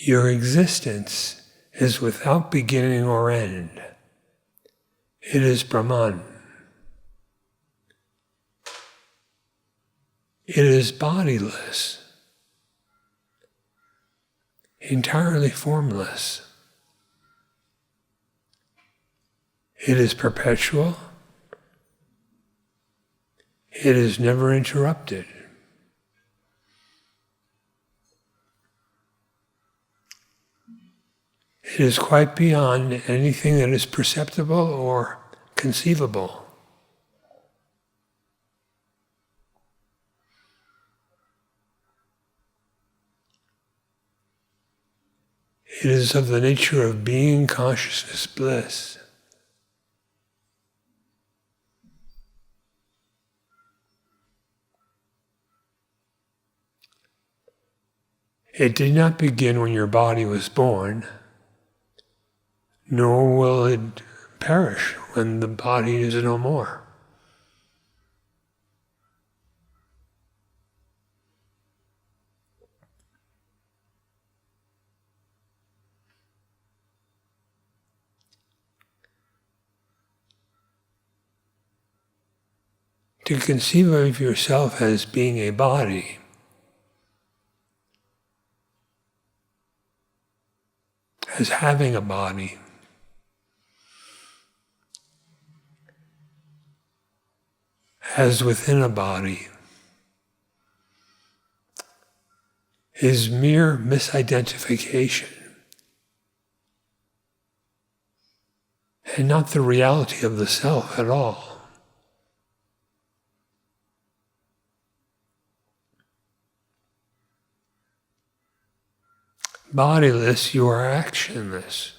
Your existence is without beginning or end. It is Brahman. It is bodiless, entirely formless. It is perpetual. It is never interrupted. It is quite beyond anything that is perceptible or conceivable. It is of the nature of being, consciousness, bliss. It did not begin when your body was born, nor will it perish when the body is no more. To conceive of yourself as being a body as having a body as within a body is mere misidentification and not the reality of the self at all. Bodiless, you are actionless.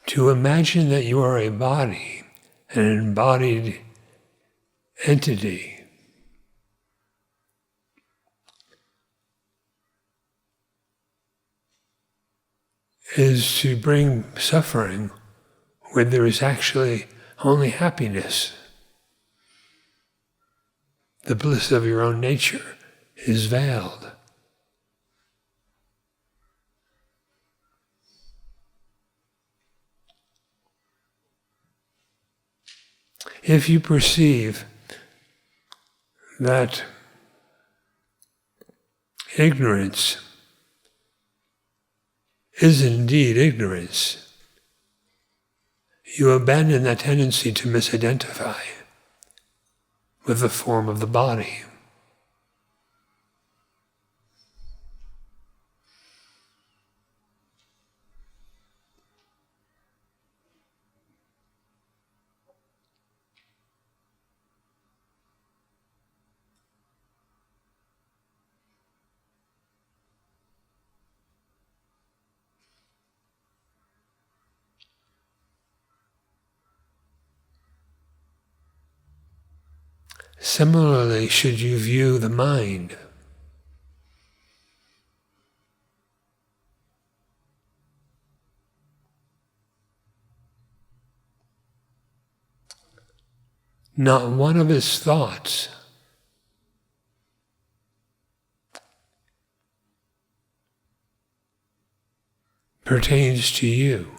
To imagine that you are a body, an embodied entity, is to bring suffering where there is actually only happiness. The bliss of your own nature is veiled. If you perceive that ignorance is indeed ignorance, you abandon that tendency to misidentify with the form of the body. Similarly, should you view the mind. Not one of his thoughts pertains to you.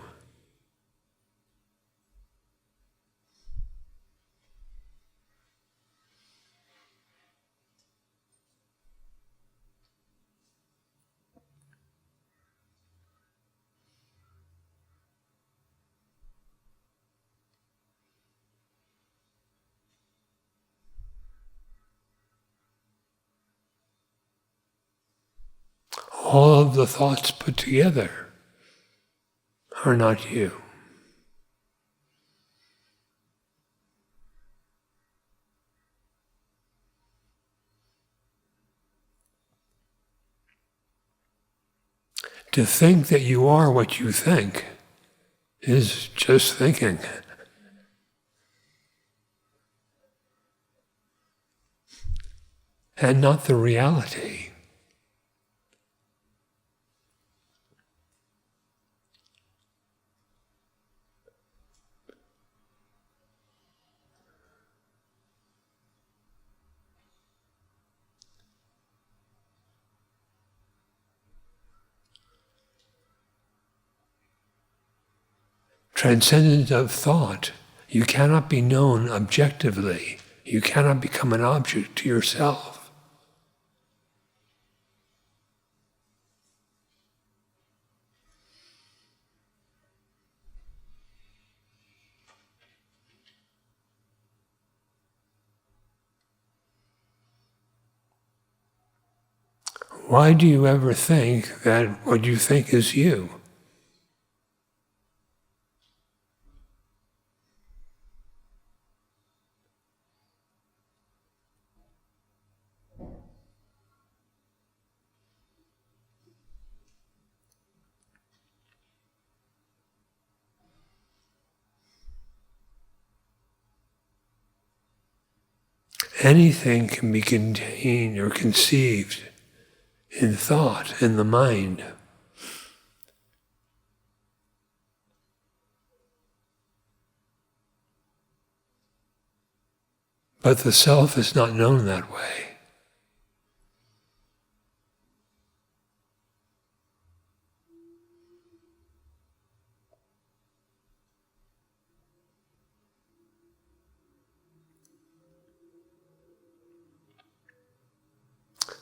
All of the thoughts put together are not you. To think that you are what you think is just thinking. And not the reality. Transcendent of thought, you cannot be known objectively. You cannot become an object to yourself. Why do you ever think that what you think is you? Anything can be contained or conceived in thought, in the mind. But the self is not known that way.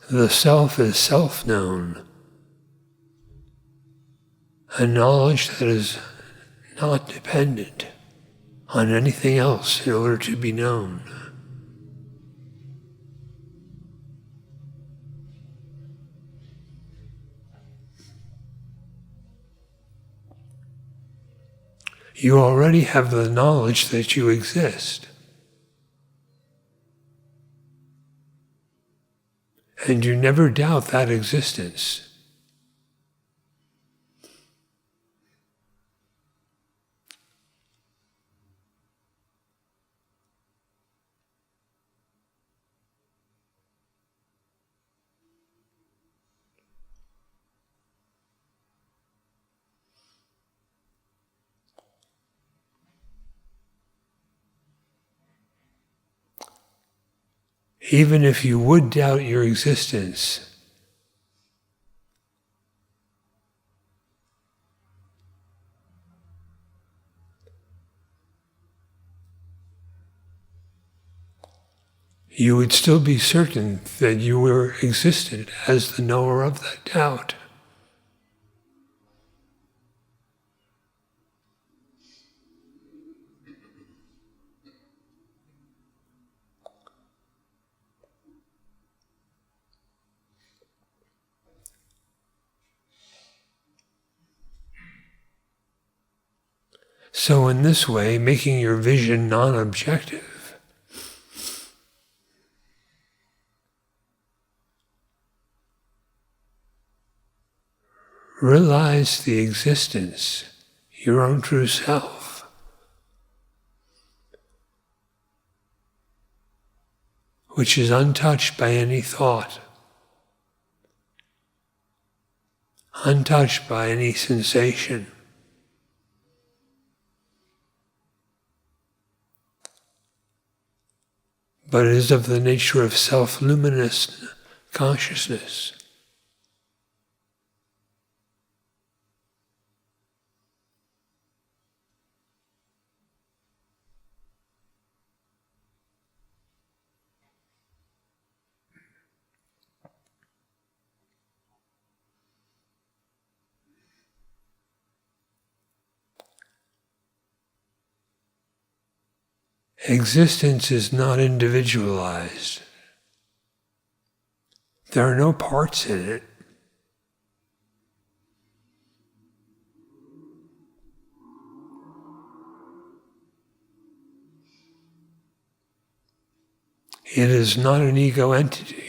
The self is self-known, a knowledge that is not dependent on anything else in order to be known. You already have the knowledge that you exist. And you never doubt that existence. Even if you would doubt your existence, you would still be certain that you were existed as the knower of that doubt. So in this way, making your vision non-objective, realize the existence, your own true self. which is untouched by any thought, untouched by any sensation. But is of the nature of self-luminous consciousness. Existence is not individualized. There are no parts in it. It is not an ego entity.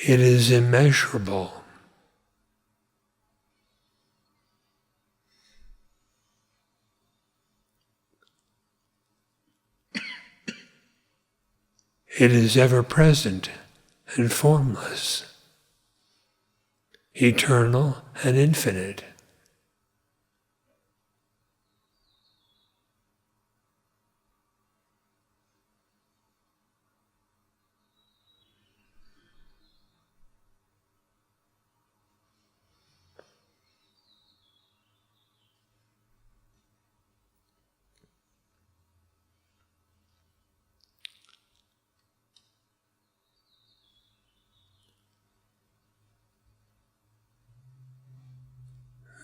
It is immeasurable. It is ever present and formless, eternal and infinite.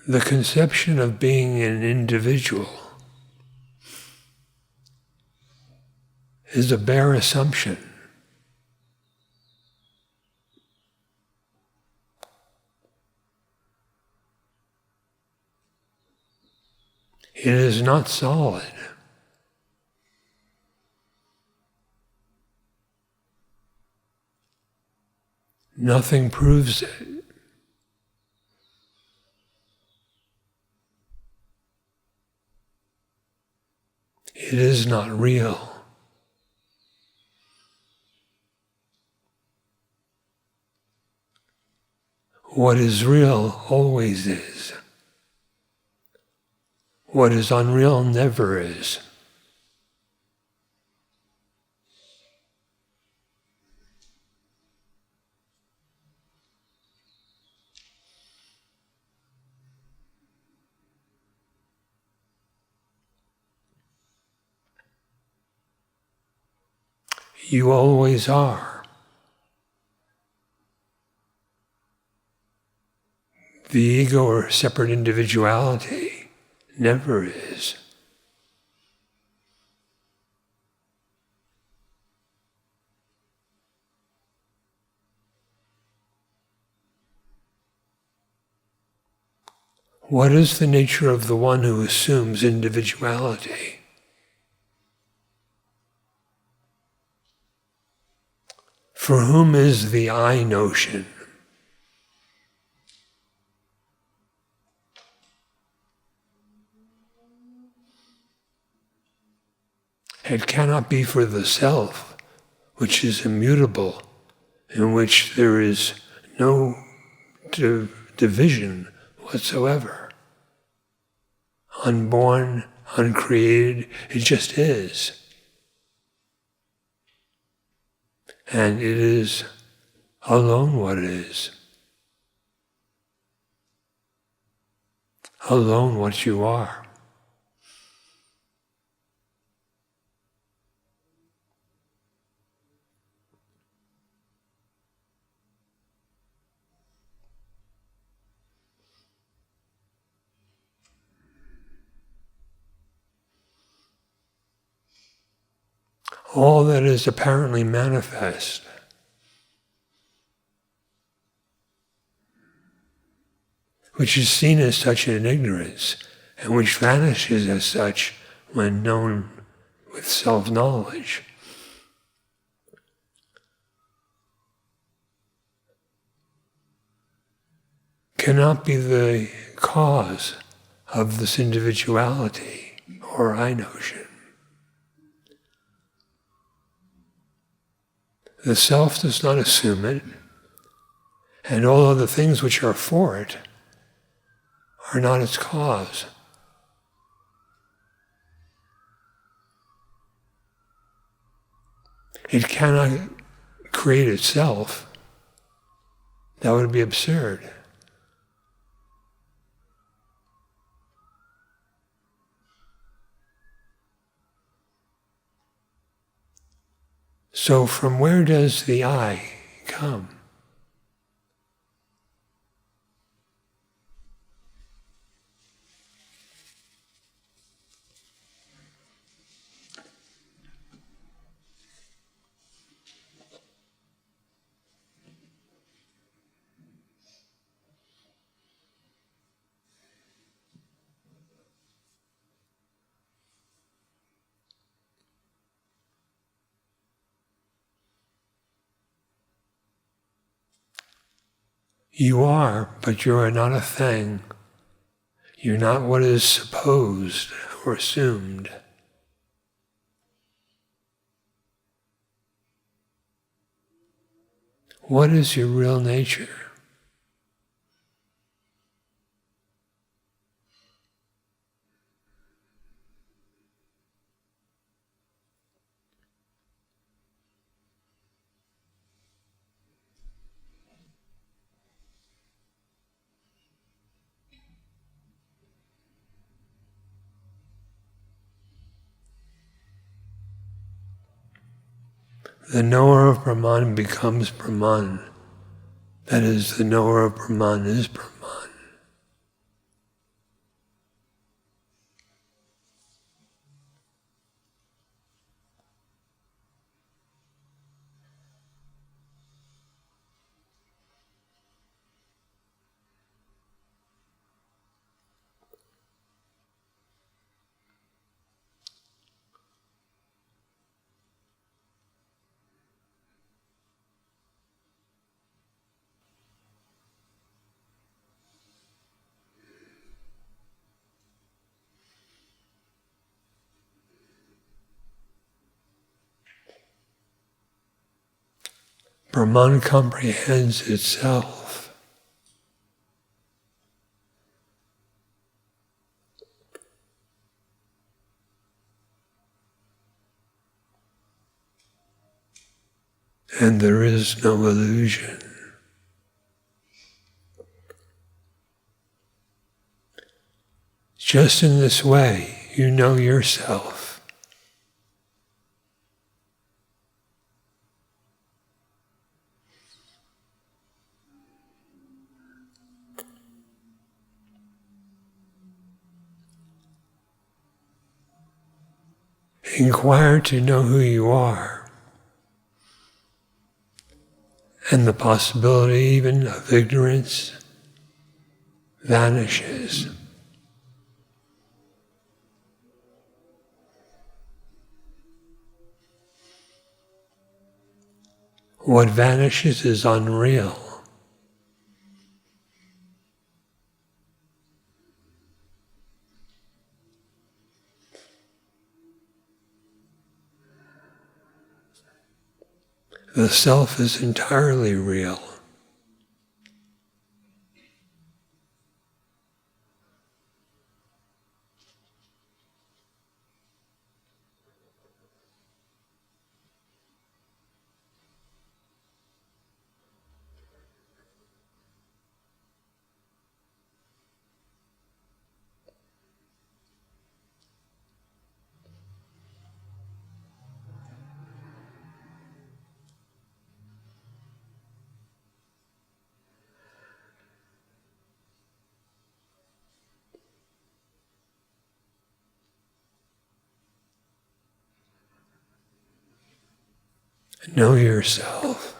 The conception of being an individual is a bare assumption. It is not solid. Nothing proves it. It is not real. What is real always is. What is unreal never is. You always are. The ego or separate individuality never is. What is the nature of the one who assumes individuality? For whom is the I notion? It cannot be for the self, which is immutable, in which there is no division whatsoever. Unborn, uncreated, it just is. And it is alone what it is. Alone what you are. All that is apparently manifest which is seen as such in ignorance and which vanishes as such when known with self-knowledge. Cannot be the cause of this individuality or I notion. The self does not assume it, and all of the things which are for it are not its cause. It cannot create itself. That would be absurd. So from where does the I come? You are, but you are not a thing. You're not what is supposed or assumed. What is your real nature? The knower of Brahman becomes Brahman. That is, the knower of Brahman is Brahman. Brahman comprehends itself. And there is no illusion. Just in this way, you know yourself. Inquire to know who you are, and the possibility even of ignorance vanishes. What vanishes is unreal. The self is entirely real. Know yourself.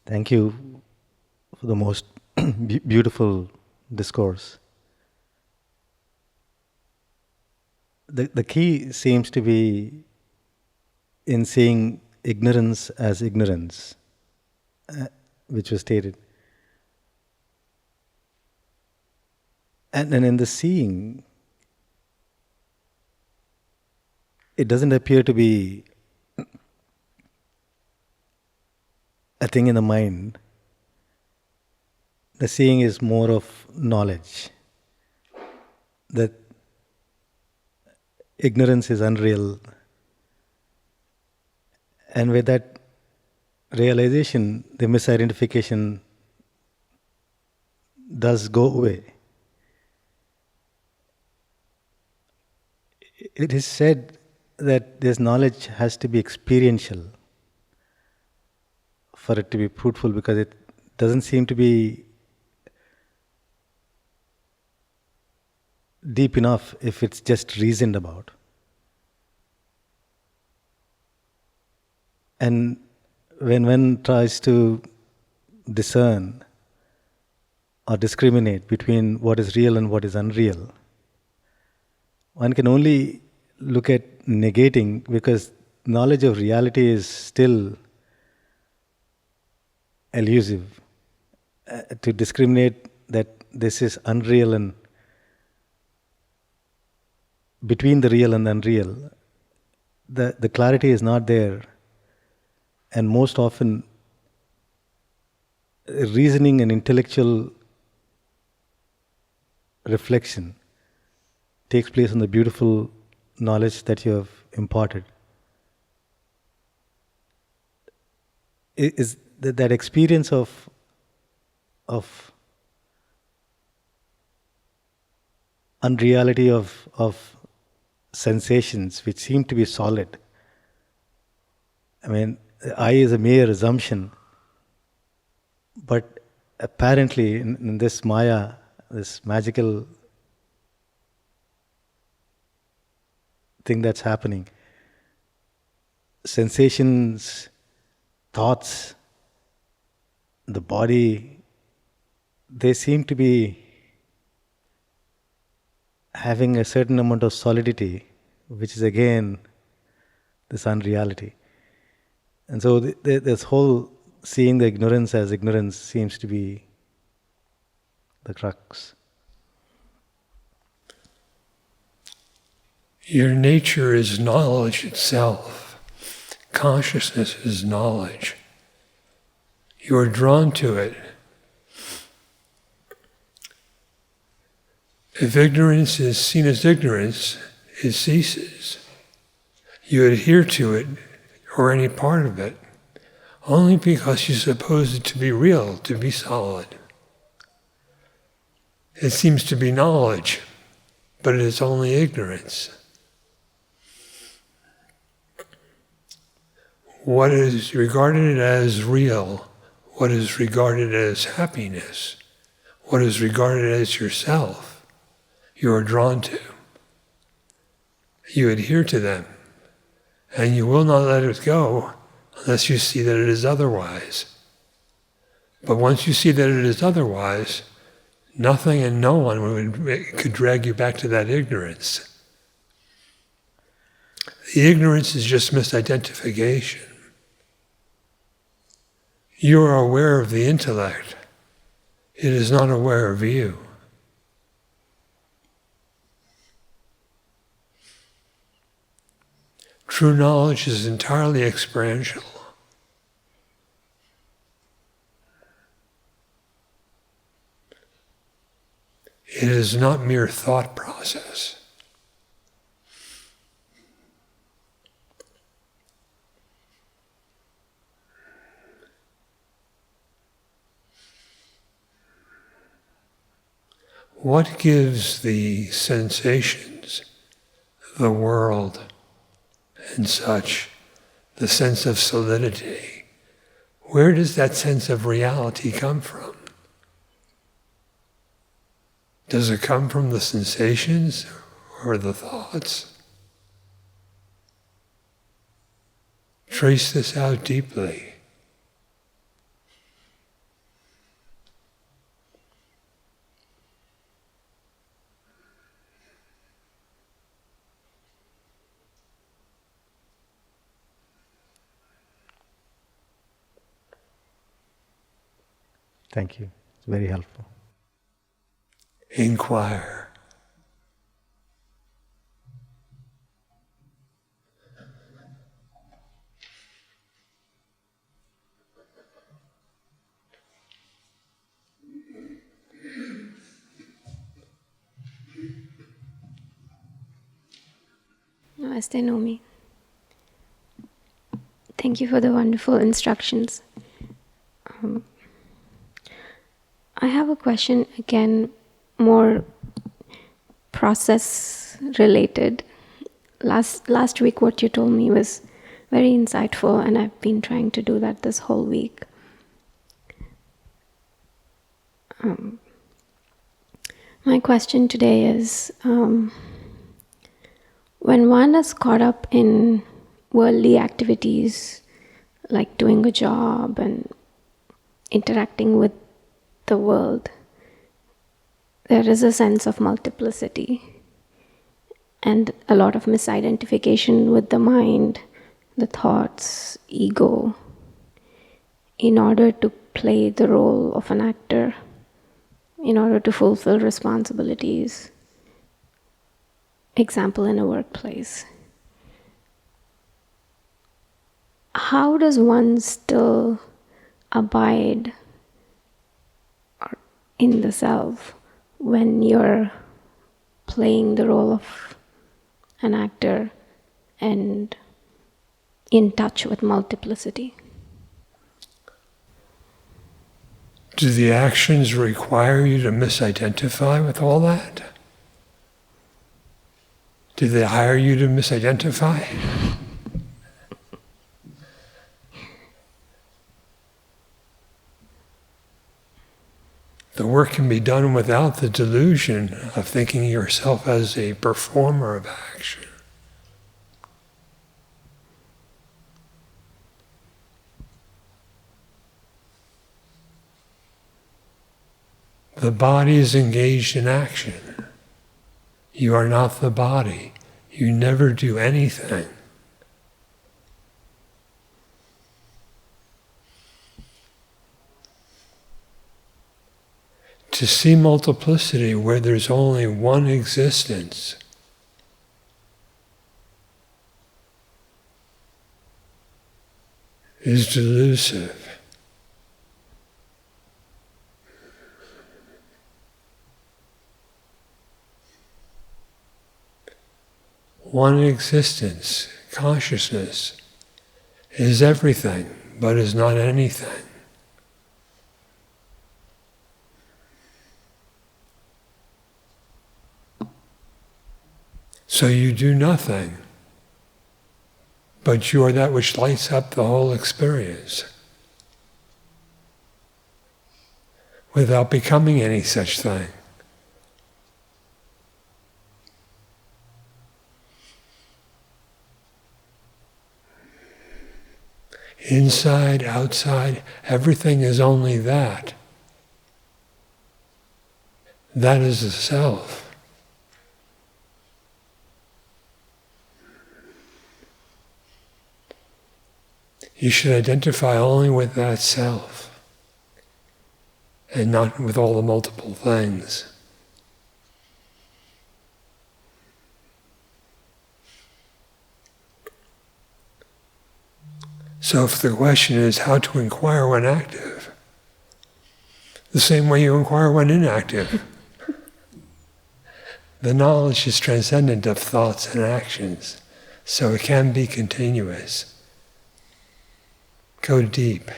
Thank you for the most beautiful discourse. The key seems to be in seeing ignorance as ignorance, which was stated. And in the seeing, it doesn't appear to be a thing in the mind. The seeing is more of knowledge that ignorance is unreal. And with that realization, the misidentification does go away. It is said that this knowledge has to be experiential for it to be fruitful, because it doesn't seem to be deep enough if it's just reasoned about. And when one tries to discern or discriminate between what is real and what is unreal, one can only look at negating, because knowledge of reality is still elusive. To discriminate that this is unreal and between the real and unreal, the clarity is not there. And most often, reasoning and intellectual reflection takes place on the beautiful knowledge that you have imparted. Is that experience of unreality of sensations which seem to be solid. I mean, the I is a mere assumption, but apparently in this Maya, this magical thing that's happening, sensations, thoughts, the body, they seem to be having a certain amount of solidity, which is again this unreality. And so this whole seeing the ignorance as ignorance seems to be the crux. Your nature is knowledge itself. Consciousness is knowledge. You are drawn to it. If ignorance is seen as ignorance, it ceases. You adhere to it, or any part of it, only because you suppose it to be real, to be solid. It seems to be knowledge, but it is only ignorance. What is regarded as real, what is regarded as happiness, what is regarded as yourself, you are drawn to. You adhere to them, and you will not let it go unless you see that it is otherwise. But once you see that it is otherwise, nothing and no one could drag you back to that ignorance. The ignorance is just misidentification. You are aware of the intellect. It is not aware of you. True knowledge is entirely experiential. It is not mere thought process. What gives the sensations, the world, and such, the sense of solidity? Where does that sense of reality come from? Does it come from the sensations or the thoughts? Trace this out deeply. Thank you. It's very helpful. Inquire. Namaste, Nomi. Thank you for the wonderful instructions. I have a question, again, more process related. Last week what you told me was very insightful, and I've been trying to do that this whole week. My question today is, when one is caught up in worldly activities, like doing a job and interacting with the world, there is a sense of multiplicity and a lot of misidentification with the mind, the thoughts, ego, in order to play the role of an actor, in order to fulfill responsibilities. Example, in a workplace. How does one still abide in the self when you're playing the role of an actor and in touch with multiplicity? Do the actions require you to misidentify with all that? Do they hire you to misidentify? The work can be done without the delusion of thinking yourself as a performer of action. The body is engaged in action. You are not the body. You never do anything. To see multiplicity where there's only one existence is delusive. One existence, consciousness, is everything, but is not anything. So you do nothing, but you are that which lights up the whole experience, without becoming any such thing. Inside, outside, everything is only that. That is the self. You should identify only with that self, and not with all the multiple things. So if the question is how to inquire when active, the same way you inquire when inactive. The knowledge is transcendent of thoughts and actions, so it can be continuous. Go deep.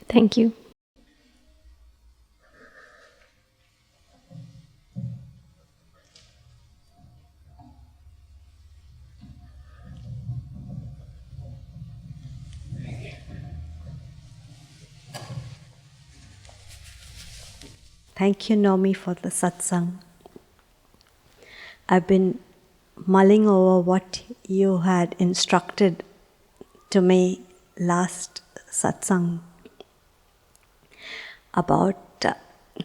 Thank you. Thank you, Nomi, for the satsang. I've been mulling over what you had instructed to me last satsang about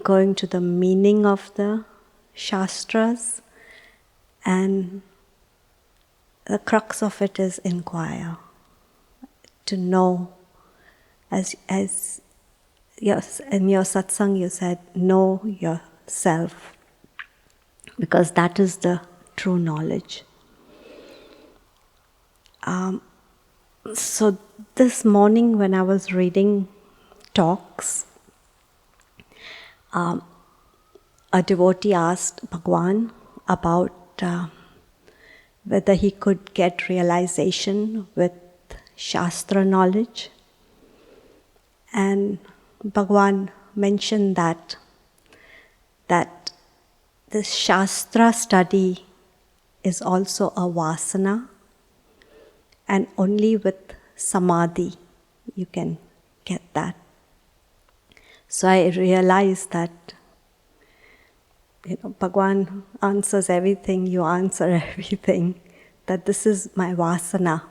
going to the meaning of the shastras, and the crux of it is inquire. to know, as yes, in your satsang you said, know yourself, because that is the true knowledge. So this morning when I was reading talks, a devotee asked Bhagavan about whether he could get realization with Shastra knowledge. And Bhagavan mentioned that this Shastra study is also a vasana, and only with samadhi you can get that. So I realized that Bhagavan answers everything, you answer everything, that this is my vasana.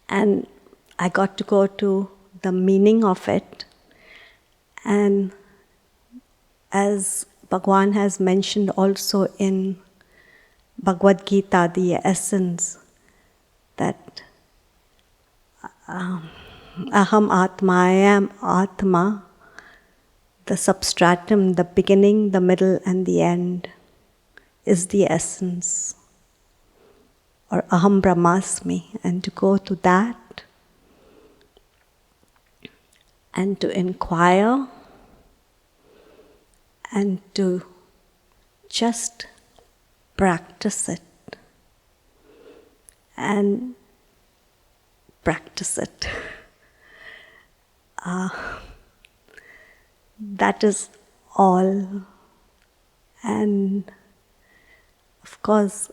And I got to go to the meaning of it. And as Bhagavan has mentioned also in Bhagavad Gita, the essence, that Aham Atma, I am Atma, the substratum, the beginning, the middle, and the end is the essence, or Aham Brahmasmi, and to go to that and to inquire and to just practice it and practice it. That is all. And of course,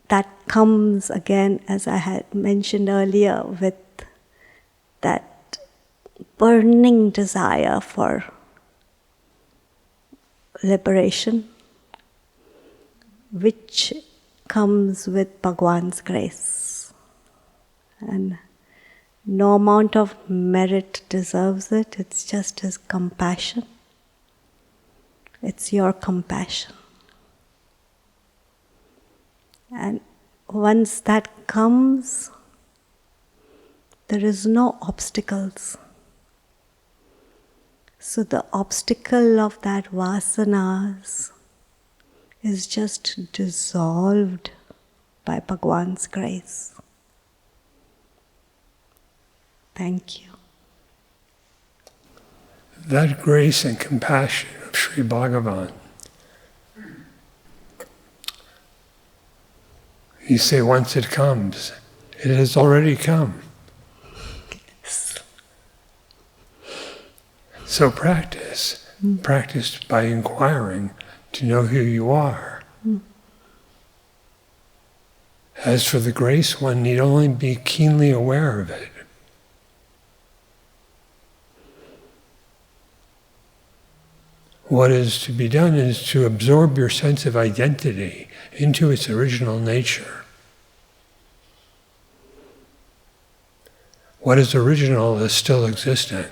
that comes again, as I had mentioned earlier, with that burning desire for liberation, which comes with Bhagavan's grace. And no amount of merit deserves it, it's just His compassion. It's your compassion. And once that comes, there is no obstacles. So the obstacle of that vasanas is just dissolved by Bhagavan's grace. Thank you. That grace and compassion of Sri Bhagavan, you say once it comes, it has already come. Yes. So practice. Practice by inquiring to know who you are. As for the grace, one need only be keenly aware of it. What is to be done is to absorb your sense of identity into its original nature. What is original is still existing.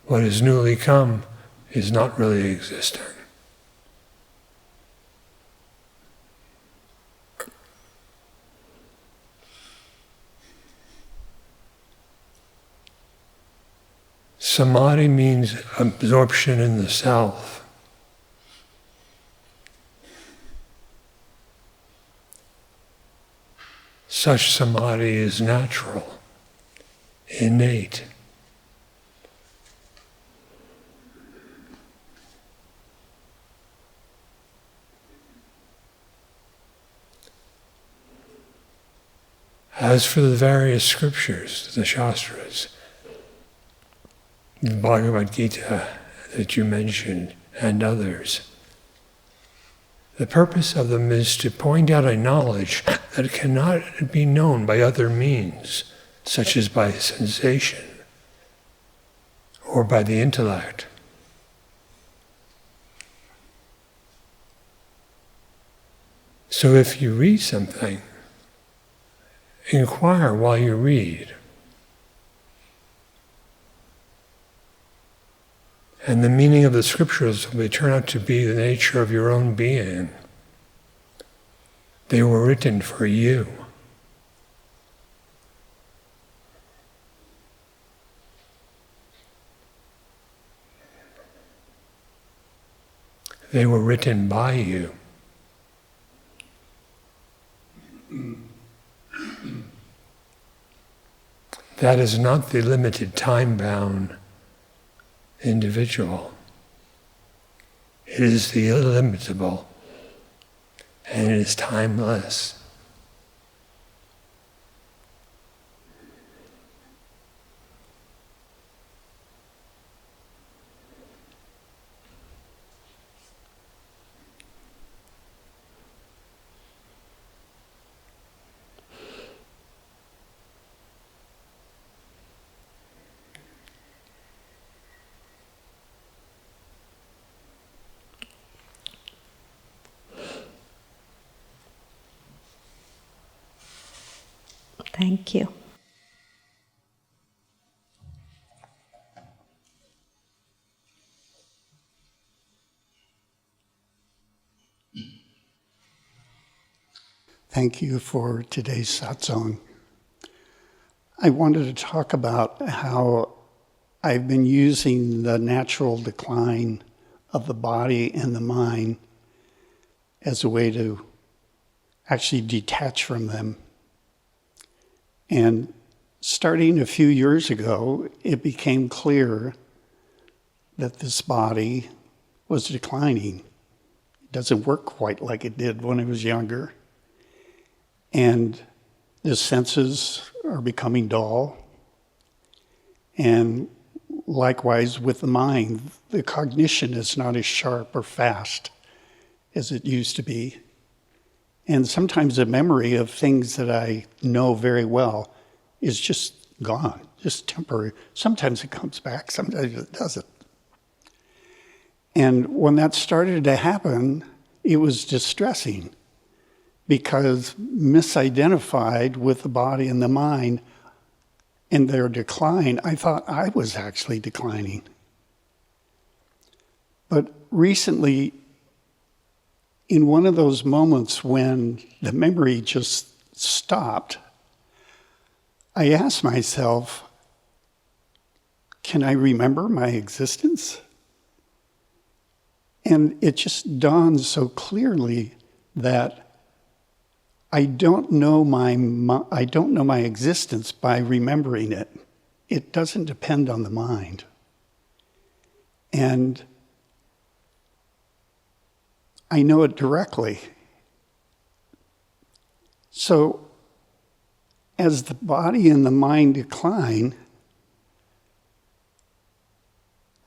What is newly come is not really existing. Samadhi means absorption in the self. Such samadhi is natural, innate. As for the various scriptures, the Shastras, the Bhagavad Gita that you mentioned, and others, the purpose of them is to point out a knowledge that cannot be known by other means, such as by sensation or by the intellect. So if you read something, inquire while you read. And the meaning of the scriptures will turn out to be the nature of your own being. They were written for you. They were written by you. That is not the limited time-bound individual. It is the illimitable, and it is timeless. Thank you. Thank you for today's satsang. I wanted to talk about how I've been using the natural decline of the body and the mind as a way to actually detach from them. And starting a few years ago, it became clear that this body was declining. It doesn't work quite like it did when I was younger. And the senses are becoming dull. And likewise with the mind, the cognition is not as sharp or fast as it used to be. And sometimes the memory of things that I know very well is just gone, just temporary. Sometimes it comes back, sometimes it doesn't. And when that started to happen, it was distressing because misidentified with the body and the mind and their decline, I thought I was actually declining. But recently, in one of those moments when the memory just stopped, I asked myself, can I remember my existence? And it just dawned so clearly that I don't know my existence by remembering it. It doesn't depend on the mind. And I know it directly. So as the body and the mind decline,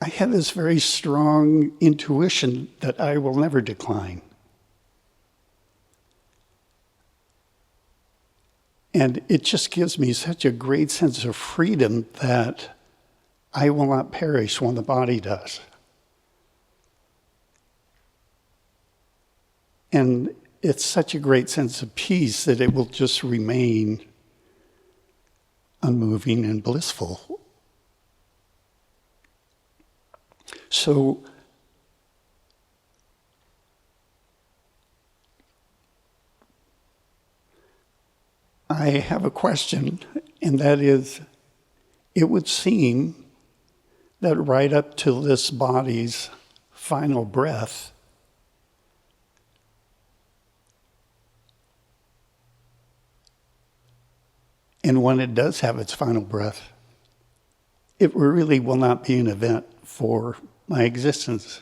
I have this very strong intuition that I will never decline. And it just gives me such a great sense of freedom that I will not perish when the body does. And it's such a great sense of peace that it will just remain unmoving and blissful. So I have a question, and that is, it would seem that right up to this body's final breath, and when it does have its final breath, it really will not be an event for my existence.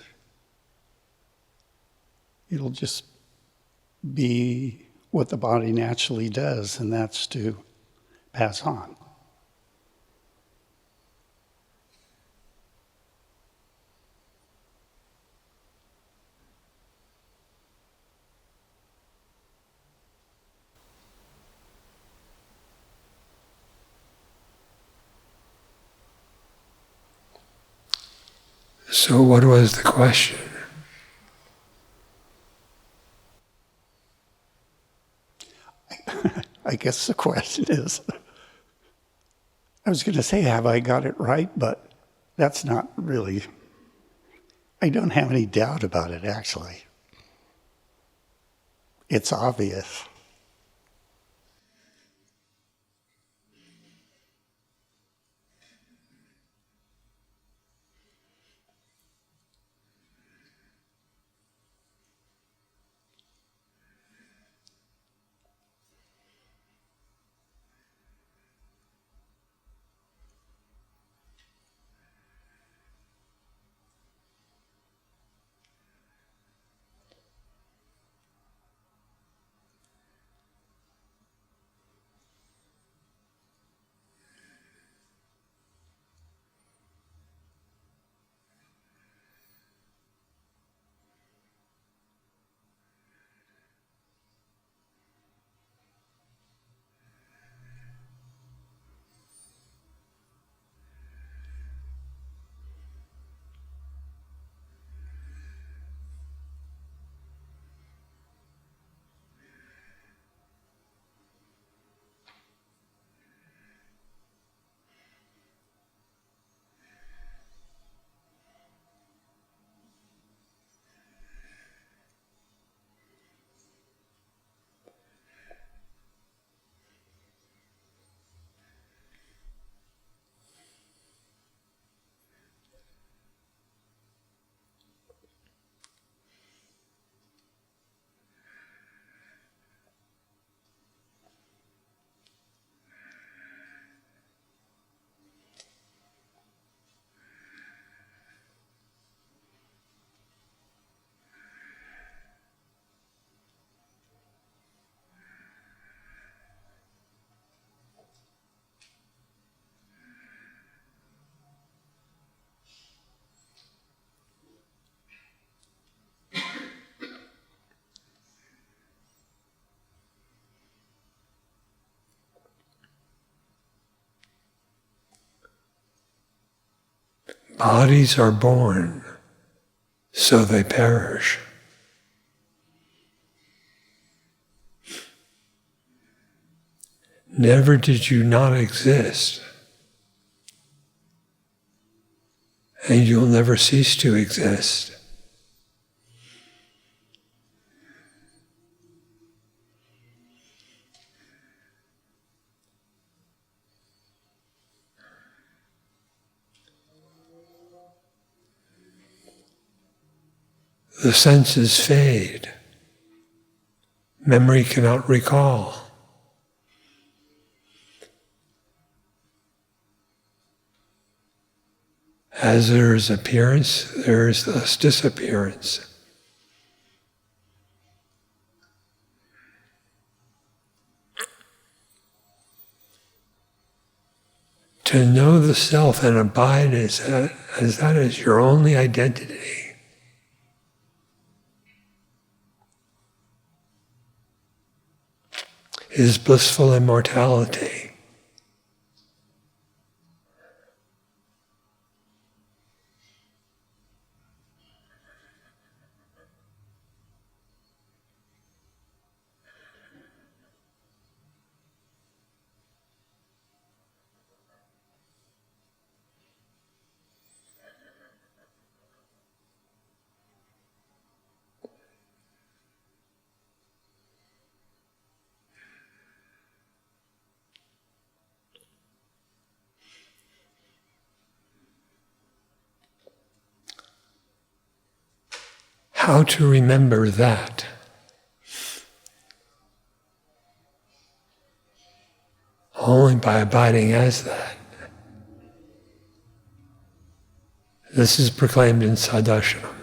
It'll just be what the body naturally does, and that's to pass on. So what was the question? I guess the question is, I was going to say, have I got it right? But that's not really, I don't have any doubt about it, actually. It's obvious. Bodies are born, so they perish. Never did you not exist, and you'll never cease to exist. The senses fade. Memory cannot recall. As there is appearance, there is thus disappearance. To know the self and abide as that is your only identity is blissful immortality. How to remember that? Only by abiding as that. This is proclaimed in Sadashanam.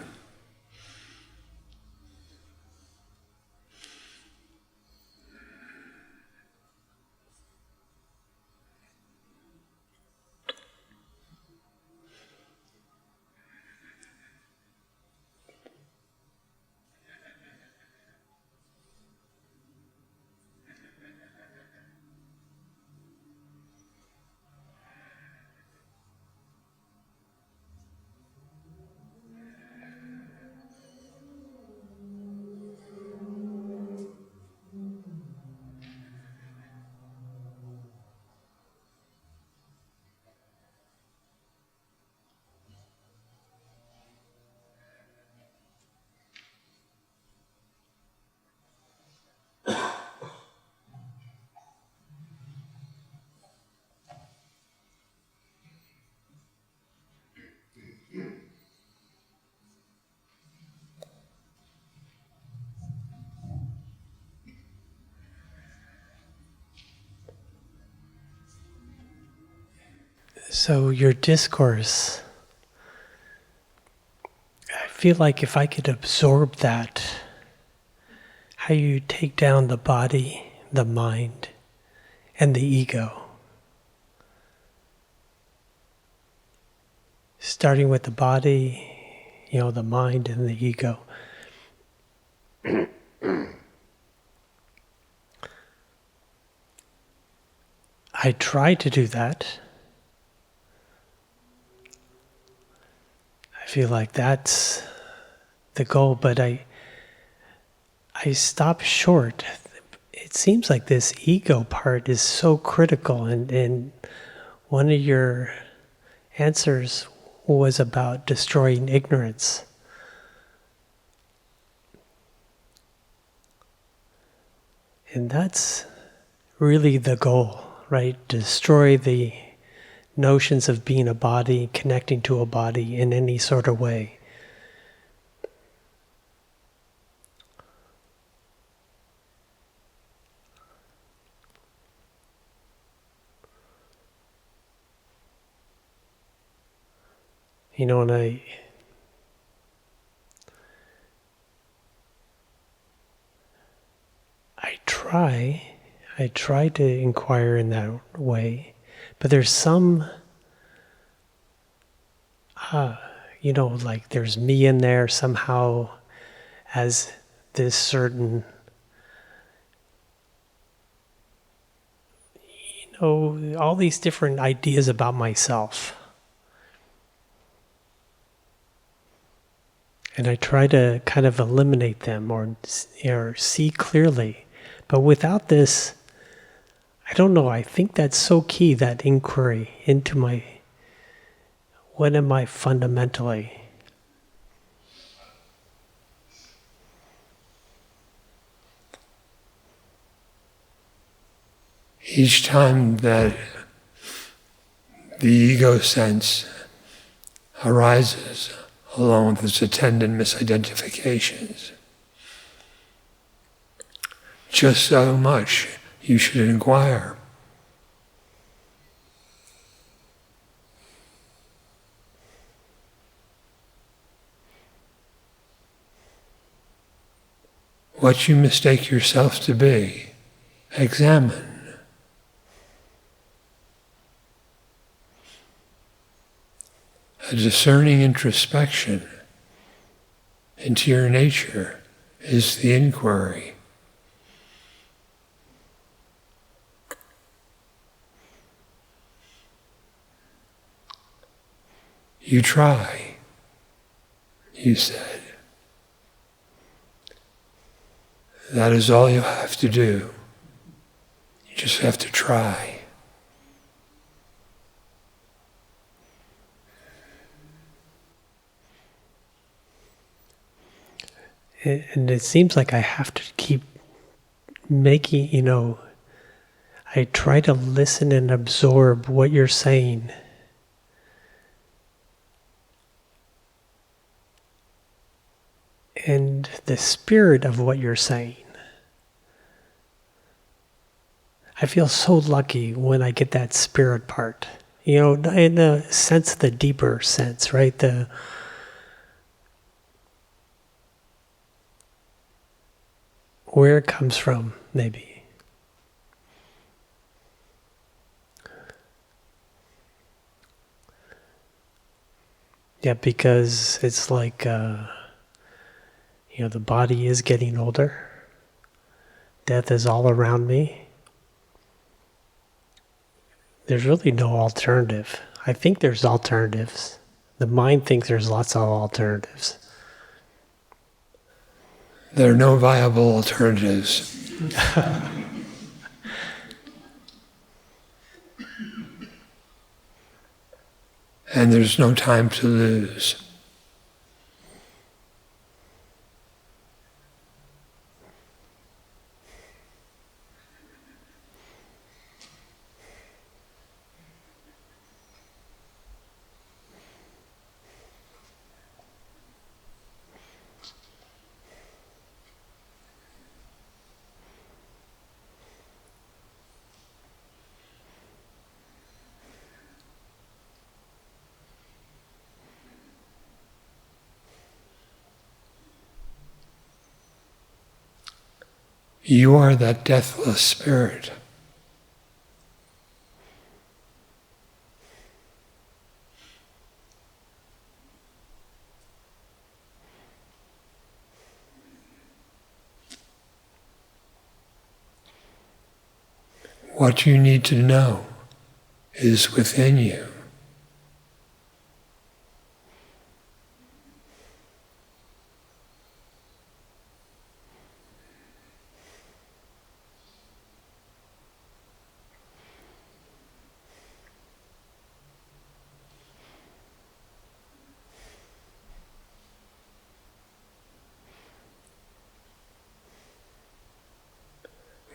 So your discourse, I feel like if I could absorb that, how you take down the body, the mind, and the ego. Starting with the body, the mind and the ego. I try to do that. I feel like that's the goal, but I stop short. It seems like this ego part is so critical, and one of your answers was about destroying ignorance. And that's really the goal, right? Destroy the notions of being a body, connecting to a body in any sort of way. And I try to inquire in that way, but there's some, like there's me in there somehow as this certain, all these different ideas about myself. And I try to kind of eliminate them or see clearly. But without this, I don't know, I think that's so key, that inquiry into what am I fundamentally? Each time that the ego sense arises, along with its attendant misidentifications, just so much you should inquire. What you mistake yourself to be, examine. A discerning introspection into your nature is the inquiry. You try, you said. That is all you have to do. You just have to try. And it seems like I have to keep making, I try to listen and absorb what you're saying. And the spirit of what you're saying. I feel so lucky when I get that spirit part. In the sense, the deeper sense, right? Where it comes from, maybe. Yeah, because it's like, the body is getting older. Death is all around me. There's really no alternative. I think there's alternatives. The mind thinks there's lots of alternatives. There are no viable alternatives. And there's no time to lose. You are that deathless spirit. What you need to know is within you.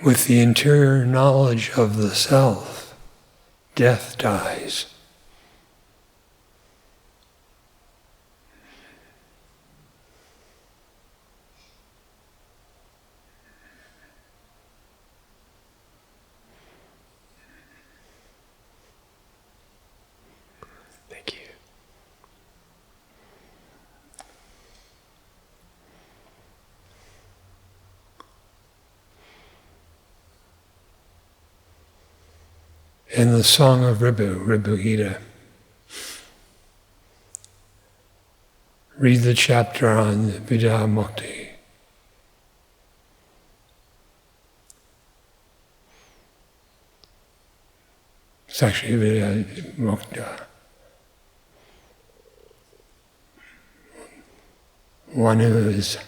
With the interior knowledge of the self, death dies. Thank you. In the Song of Ribhu, Ribhu Gita, read the chapter on Vidya Mukti. It's actually Vidya Mukta. one who is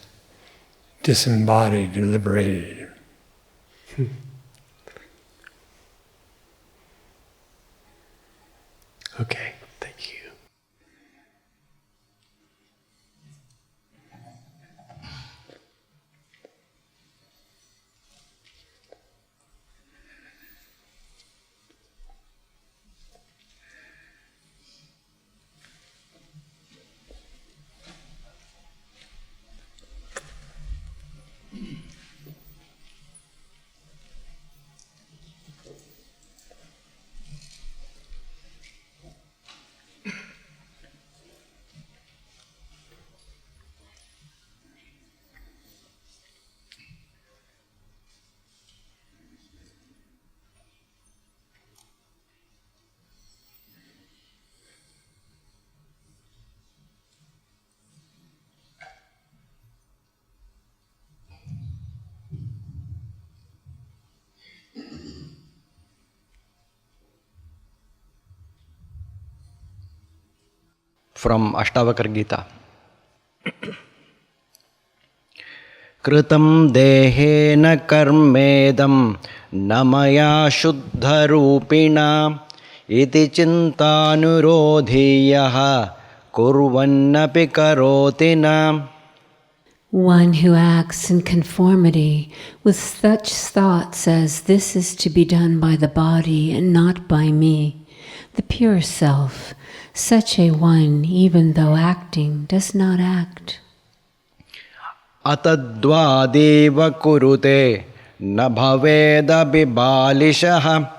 disembodied, liberated. Okay, thank you. From Ashtavakra Gita. Kritam dehena karmedam namaya shuddharupina iti chintanurodhiyaha kurvannapi karotina. One who acts in conformity with such thoughts as this is to be done by the body and not by me, the pure self, such a one, even though acting, does not act. Atadvadeva kurute na bhaveda bibalishaha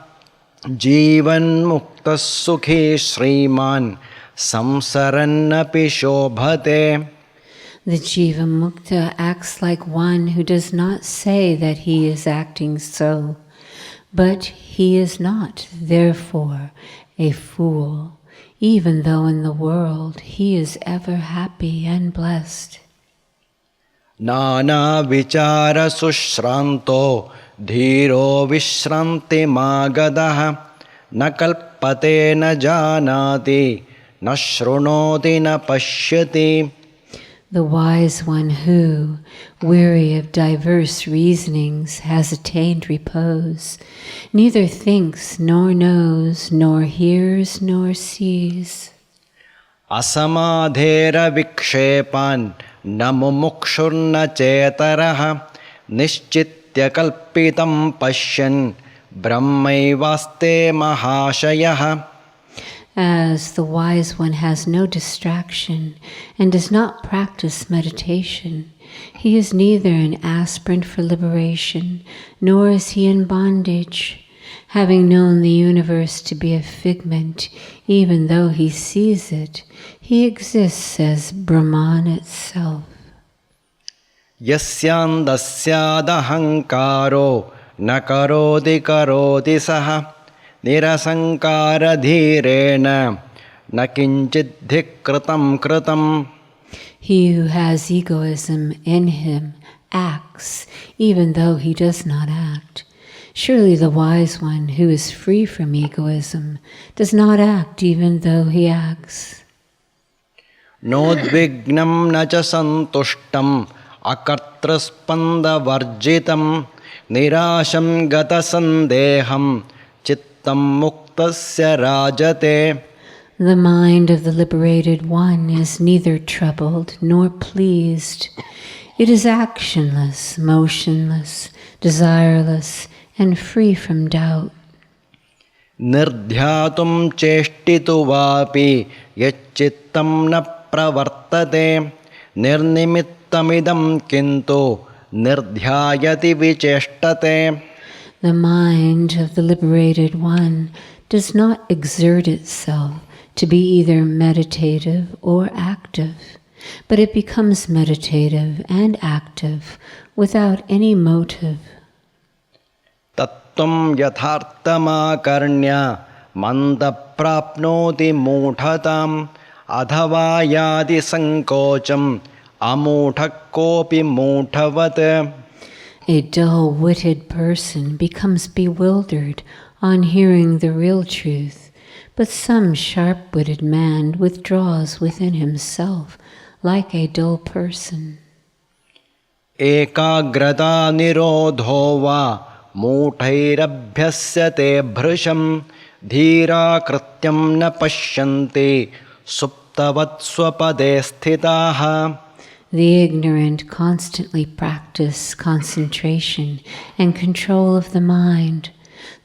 jivan muktas sukhi shriman samsarannapi shobhate. The Jiva Mukta acts like one who does not say that he is acting so, but he is not, therefore, a fool, even though in the world he is ever happy and blessed. Nana vichara sushranto dhiro vishranti magadaha na kalpate na janati na shrunoti na pashyati. The wise one who, weary of diverse reasonings, has attained repose, neither thinks nor knows, nor hears nor sees. Asamadhera vikshepan na mumukshurna chetaraha nischitya kalpitam pashyan brahmaivaste mahashayaha. As the wise one has no distraction and does not practice meditation, he is neither an aspirant for liberation, nor is he in bondage. Having known the universe to be a figment, even though he sees it, he exists as Brahman itself. Yasyandasyadahankaro nakaroti karoti saha nirasankara dhirena nakinchidhikritam kritam. He who has egoism in him acts, even though he does not act. Surely the wise one who is free from egoism does not act, even though he acts. Nodvignam nacha santushtam akartraspanda varjitam nirasham gata sandeham chittam muktasya rajate. The mind of the liberated one is neither troubled nor pleased. It is actionless, motionless, desireless, and free from doubt. Nirdhyatum cheshtitu vapi yachittam na pravartate nirnimittamidam kintu nirdhyayati vicheshtate. The mind of the liberated one does not exert itself to be either meditative or active, but it becomes meditative and active without any motive. Tattvam yathartamakarnya manda prapnoti mudhatam adhava yadi sankocham amudhakopi mudhavat. A dull-witted person becomes bewildered on hearing the real truth, but some sharp-witted man withdraws within himself, like a dull person. Ekagrata nirodho va मूढैरभ्यस्यते भृशं धीरा कृत्यं न पश्यन्ते सुप्तवत् स्वपदे स्थिताः. The ignorant constantly practice concentration and control of the mind.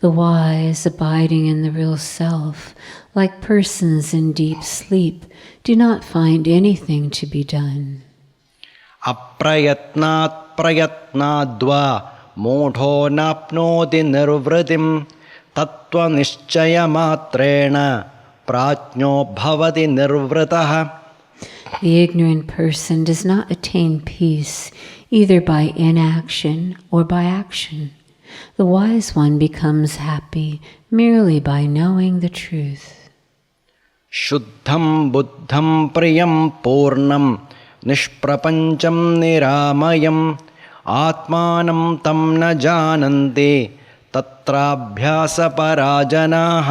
The wise, abiding in the real self, like persons in deep sleep, do not find anything to be done. Aprayatnat prayatnadva मूढो नाप्नोति निर्वृतिं तत्त्वनिश्चयमात्रेण प्राज्ञो भवति निर्वृतः. The ignorant person does not attain peace either by inaction or by action. The wise one becomes happy merely by knowing the truth. शुद्धं बुद्धं प्रियं पूर्णं निष्प्रपञ्चं निरामयम् आत्मानं तं न जानन्ति तत्राभ्यासपराजनाः.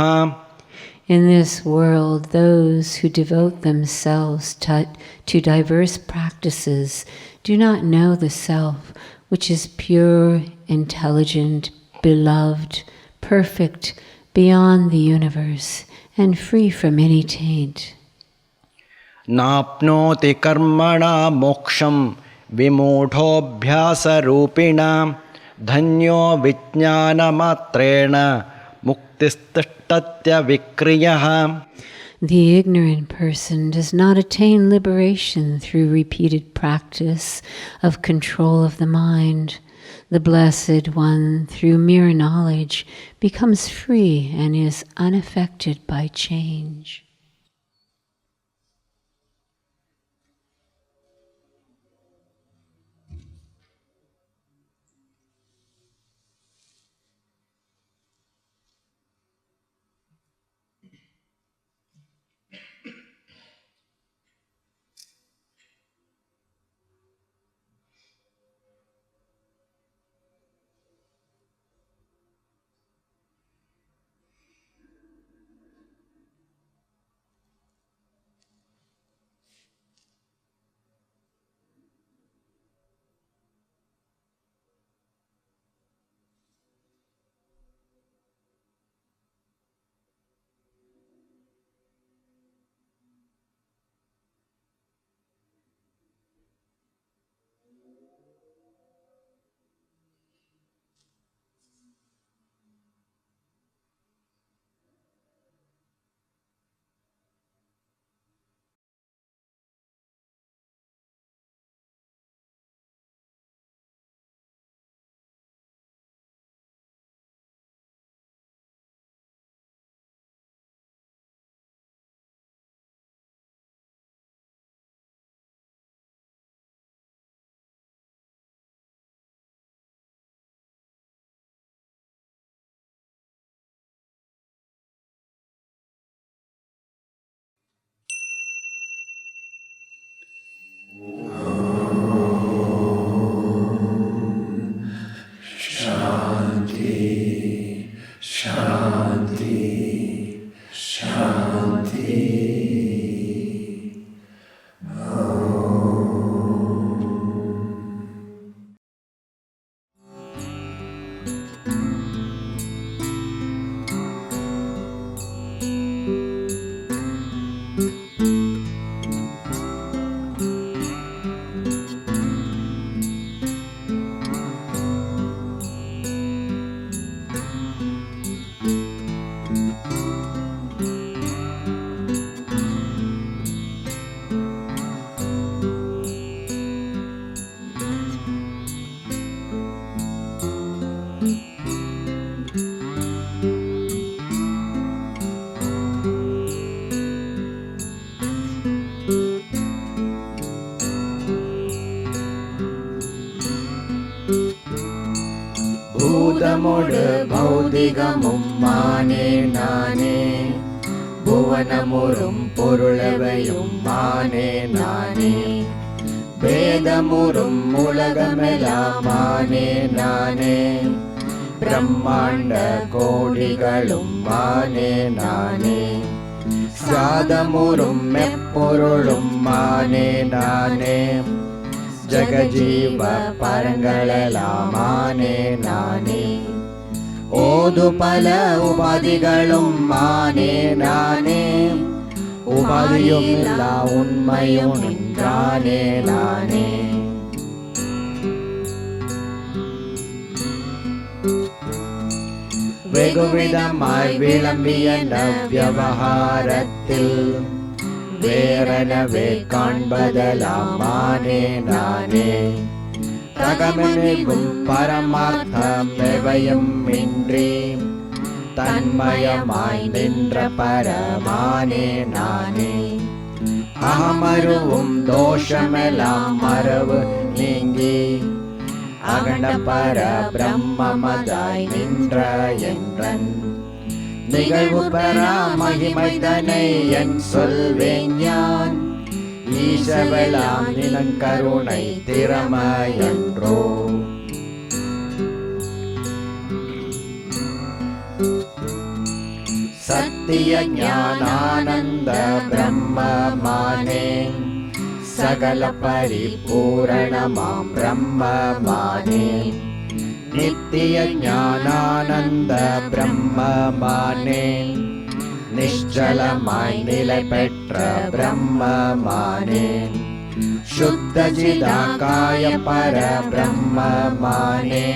In this world, those who devote themselves to diverse practices do not know the self, which is pure, intelligent, beloved, perfect, beyond the universe, and free from any taint. नाप्नोति कर्मणा मोक्षं विमूढोऽभ्यासरूपिणा धन्यो विज्ञानमात्रेण मुक्तिस्तिष्ठत्यविक्रियः. The ignorant person does not attain liberation through repeated practice of control of the mind. The blessed one, through mere knowledge, becomes free and is unaffected by change. பூதமொடு பௌதிகமும் மானே நானே புவனமுறும் பொருளவையும் மானே நானே வேதமுறும் உலகமெல்லாம் மானே நானே பிரம்மாண்ட கோடிகளும் மானே நானே சாதமுறும் மெப்பொருளும் மானே நானே ஜகஜீவ பரங்களெல்லாம் மானே நானே ஓது பல உபாதிகளும் மானே நானே உபாதியும் இல்லா உண்மையும் நின்றானே நானே வெகுவிதமாய் விளம்பிய நவ்யவஹாரத்தில் வேறெனவே காண்பதெல்லாம் மானே நானே தகமெனிவும் பரமார்த்தம் எவையும் இன்றி தன்மயமாய் நின்ற பரமானே நானே அகமருவும் தோஷமெல்லாம் மறவு நீங்கி அகண்ட பர பிரம்மமதாய் நின்ற என்றன் நிகழ்வு பெற மகிமைதனை என் சொல்வேன் யான் ஈசவெல்லாம் நிலங்கருணை திறமையன்றோ சத்திய ஞானானந்த பிரம்மமானே சகல பரிபூரணமாம் பிரம்மமானே நித்திய ஞானானந்த பிரம்மமானே நிஷ்சலமாய் நிலை பெற்ற பிரம்மமானே சுத்த ஜிதாகாய பர பிரம்மமானே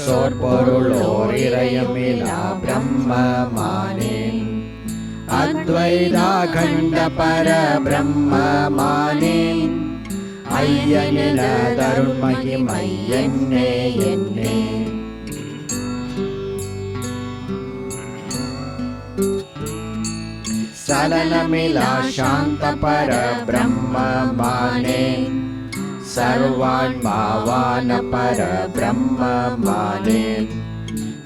சோற்பொருளோர் இறையமிலா பிரம்மமானே அத்வைதாகண்ட பர பிரம்மமானே ஐயனின தருண்மகிமை என்னே என்னே சலனமிலா சாந்த பர பிரம்மமானே சர்வான்மாவான பர பிரம்மமானே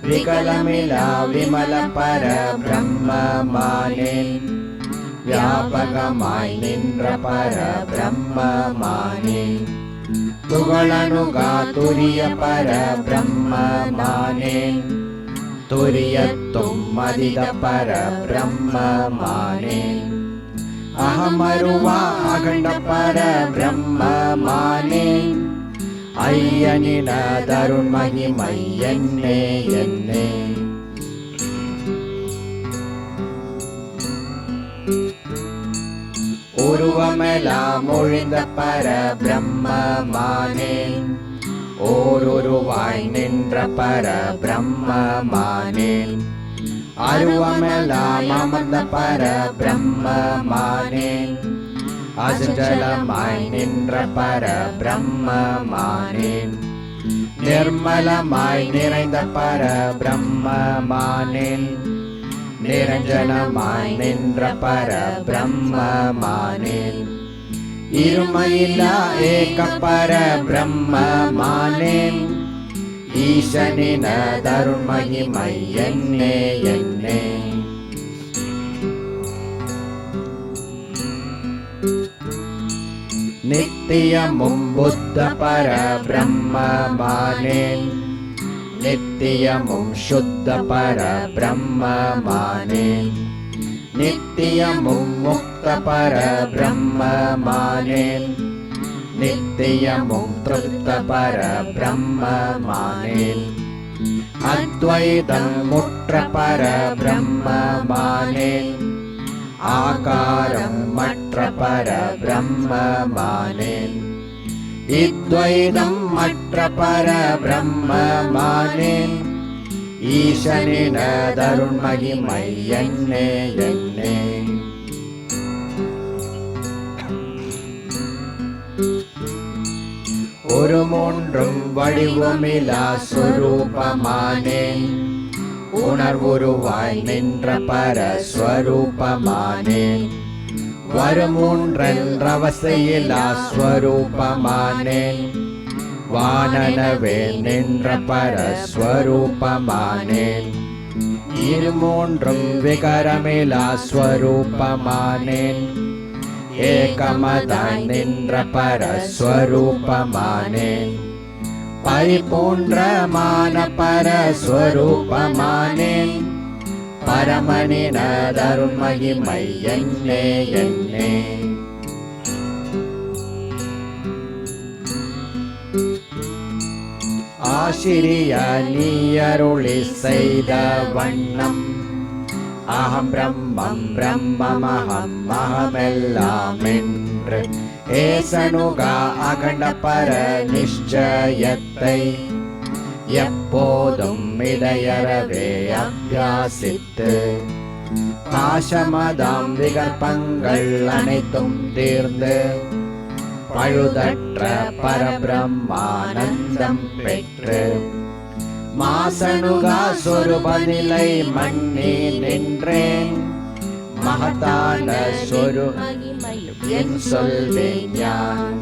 விகலமிலா விமல பர பிரம்மமானே வியாபகமாய் நின்ற பர பிரம்மமானே துகளனுகா துரிய பர பிரம்மமானே துரியத்தும் மதித பர பிரம்மமானே அகமருவா அகண்ட பர பிரம்மமானே ஐயனின தருண்மகிமை என்னே என்னே உருவமெல்லாம் ஒழிந்த பர பிரம்மமானே ஓருருவாய் நின்ற பர பிரம்மமானே அருவமெல்லாம் அமர்ந்த பர பிரம்மமானே அசஞ்சலமாய் நின்ற பர பிரம்மமானே நிர்மலமாய் நிறைந்த பர பிரம்மமானே நிரஞ்சனமாய் நின்ற பர பிரம்மமானே இருமையில்லா ஏக பர பிரம்மமானே ஈசனின தருண்மகிமை என்னே என்னே நித்தியமும் புத்த பர பிரம்மமானே நித்தியமும் சுத்த பர பிரம்மமானே நித்தியமும் முக்த பர பிரம்மமானே நித்தியமும் திருப்த பர பிரம்மமானே அத்வைதம் முற்ற பர பிரம்மமானே ஆகாரம் மற்ற பர பிரம்மமானே இத்வைதம் மற்ற பர பிரம்மமானே ஈசனின தருண்மகிமை என்னே என்னே ஒரு மூன்றும் வடிவமிலா ஸ்வரூபமானே உணர்வுருவாய் நின்ற பர ஸ்வரூபமானே வருமூன்றன் ரவசையிலா ஸ்வரூபமானே வானனவே நின்ற பர ஸ்வரூபமானே இருமூன்றும் விகரமிலா ஸ்வரூபமானே ஏகமதாய் நின்ற பர ஸ்வரூபமானே பரிபூர்ணமான பர ஸ்வரூபமானே பரமனினதருள் மகிமை என்னே என்னே. ஆசிரிய நீ அருளி செய்த வண்ணம் அகம் பிரம்மம் பிரம்மமகம் அகமெல்லாம் என்று ஏசனுகா அகண்ட பர நிச்சயத்தை எப்போதும் இடையறவே அபியாசித்து பாசமதாம் விகற்பங்கள் அனைத்தும் தீர்ந்து பழுதற்ற பரபிரம்மானந்தம் பெற்று மாசனுகா சொரூப நிலை மன்னி நின்றேன். மகத்தான சொரூப என் சொல்வேன் யான்.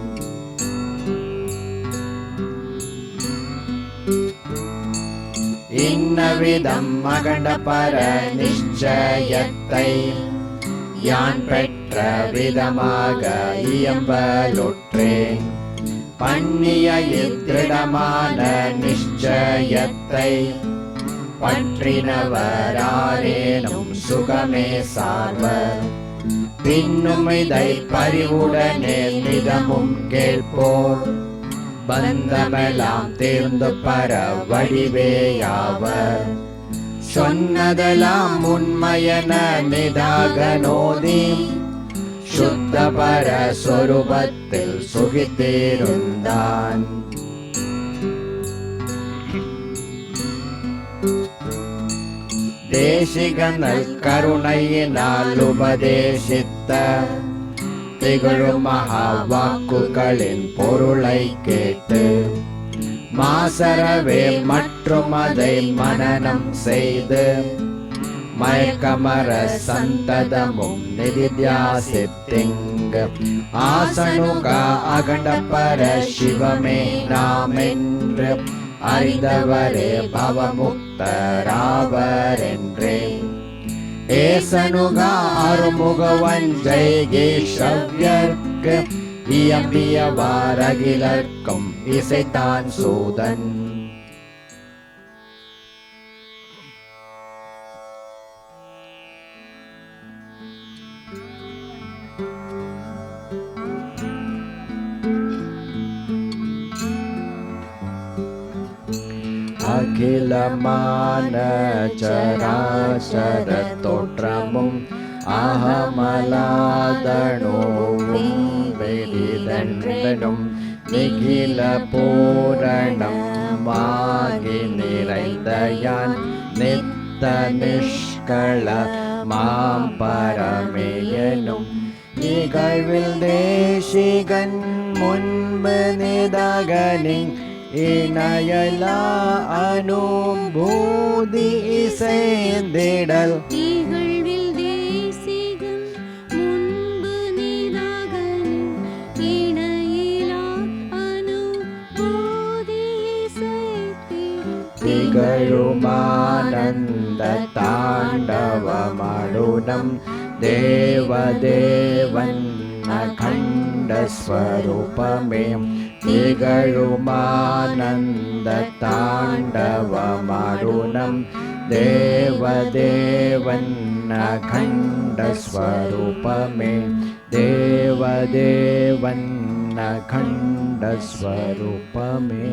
இன்னவிதம் அகண்ட பர நிச்சயத்தை யான் பெற்ற விதமாக இயம்பலுற்றேன். பண்ணிய இத்திடமான நிச்சயத்தை பற்றினவராரேனும் சுகமே சார்வர். பின்னும் இதை பரிவுடனே நிதமும் கேட்போர் பந்தமெல்லாம் தீர்ந்து பர வடிவேயாவர். சொன்னதெல்லாம் உண்மையென நிதாகனோதி சுத்த பர சொரூபத்தில் சுகித்திருந்தான். தேசிகனல் கருணையினால் உபதேசித்த திகழும் மகா வாக்குகளின் பொருளை கேட்டு மாசரவே மற்றும் அதை மனனம் செய்து மயக்கமர சந்ததமும் நிதித்தியாசித்திங்க ஆசனுகா அகண்ட பர சிவமே நாமென்று அறிந்தவரே பவமுக்தராவரென்றே. ஏசனுகா அருமுகவன் ஜெய்கேஷவ்யர்க்கு இயம்பியவாரகிலர்க்கும் இசைத்தான் சூதன். அகிலமான சராசர தோற்றமும் அகமலாதனோவும் வெளிதண்டனும் நிகில பூரணம் ஆகி நிறைந்தயான் நித்த நிஷ்கள மாம் பரமேயனும் நிகழ்வில் தேசிகன் முன்பு நிதகனின் இணையலா அனுபூதி இசைந்திடல். நிகழ்வில் தேசிகன் முன்பு நிதாகனின் இணையிலா அனுபூதி இசைத்திடல். திகழுமானந்த தாண்டவமருணம் தேவதேவன் அகண்ட ஸ்வரூபமே. திகழுமானந்த தாண்டவமருணம் தேவதேவன் அகண்ட ஸ்வரூபமே. தேவதேவன் அகண்ட ஸ்வரூபமே.